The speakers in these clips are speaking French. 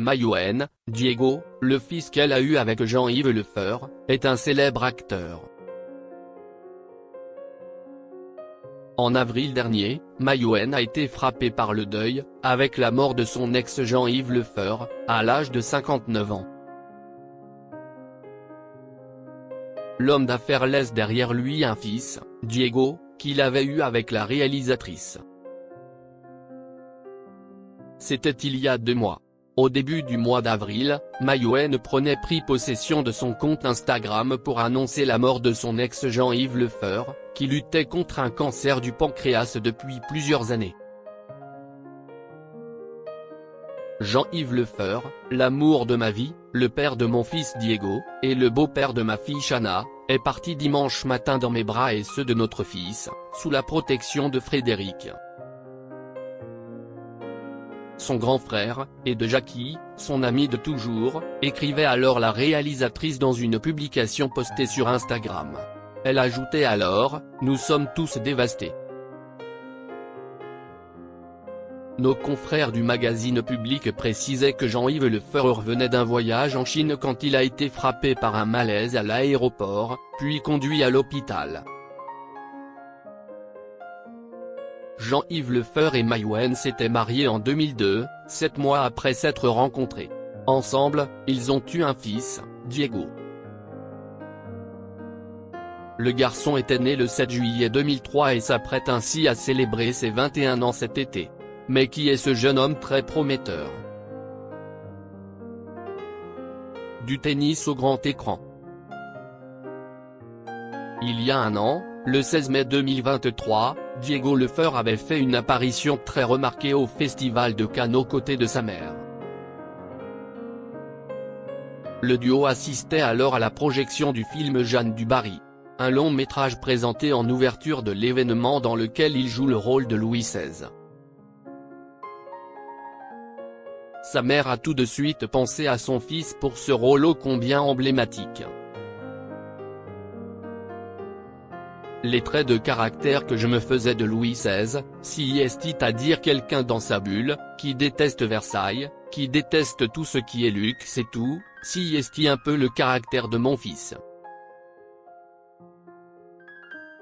Mayouen, Diego, le fils qu'elle a eu avec Jean-Yves Le Feur, est un célèbre acteur. En avril dernier, Mayouen a été frappée par le deuil, avec la mort de son ex Jean-Yves Le Feur, à l'âge de 59 ans. L'homme d'affaires laisse derrière lui un fils, Diego, qu'il avait eu avec la réalisatrice. C'était il y a 2 mois. Au début du mois d'avril, Mayouen pris possession de son compte Instagram pour annoncer la mort de son ex Jean-Yves Le Feur, qui luttait contre un cancer du pancréas depuis plusieurs années. Jean-Yves Le Feur, l'amour de ma vie, le père de mon fils Diego, et le beau-père de ma fille Chana, est parti dimanche matin dans mes bras et ceux de notre fils, sous la protection de Frédéric, son grand frère, et de Jackie, son ami de toujours, écrivait alors la réalisatrice dans une publication postée sur Instagram. Elle ajoutait alors « Nous sommes tous dévastés ». Nos confrères du magazine Public précisaient que Jean-Yves Le Feur revenait d'un voyage en Chine quand il a été frappé par un malaise à l'aéroport, puis conduit à l'hôpital. Jean-Yves Le Feur et Mayouen s'étaient mariés en 2002, 7 mois après s'être rencontrés. Ensemble, ils ont eu un fils, Diego. Le garçon était né le 7 juillet 2003 et s'apprête ainsi à célébrer ses 21 ans cet été. Mais qui est ce jeune homme très prometteur? Du tennis au grand écran. Il y a un an, le 16 mai 2023, Diego Le Feur avait fait une apparition très remarquée au Festival de Cannes aux côtés de sa mère. Le duo assistait alors à la projection du film Jeanne du Barry, un long métrage présenté en ouverture de l'événement dans lequel il joue le rôle de Louis XVI. Sa mère a tout de suite pensé à son fils pour ce rôle ô combien emblématique. Les traits de caractère que je me faisais de Louis XVI, si est à dire quelqu'un dans sa bulle, qui déteste Versailles, qui déteste tout ce qui est luxe et tout, si est un peu le caractère de mon fils.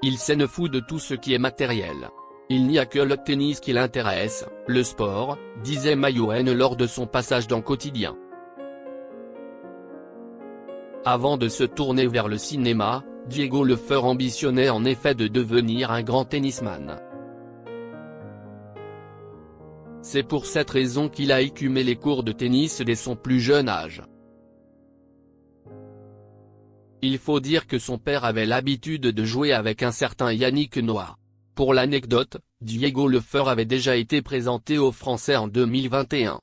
Il s'en fout de tout ce qui est matériel. Il n'y a que le tennis qui l'intéresse, le sport, disait Mayouen lors de son passage dans Quotidien. Avant de se tourner vers le cinéma, Diego Le Feur ambitionnait en effet de devenir un grand tennisman. C'est pour cette raison qu'il a écumé les cours de tennis dès son plus jeune âge. Il faut dire que son père avait l'habitude de jouer avec un certain Yannick Noah. Pour l'anecdote, Diego Le Feur avait déjà été présenté aux Français en 2021.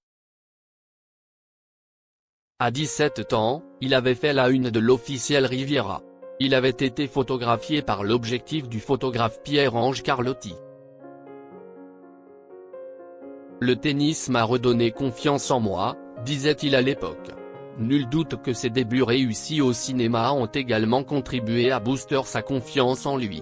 À 17 ans, il avait fait la une de l'officiel Riviera. Il avait été photographié par l'objectif du photographe Pierre-Ange Carlotti. Le tennis m'a redonné confiance en moi, disait-il à l'époque. Nul doute que ses débuts réussis au cinéma ont également contribué à booster sa confiance en lui.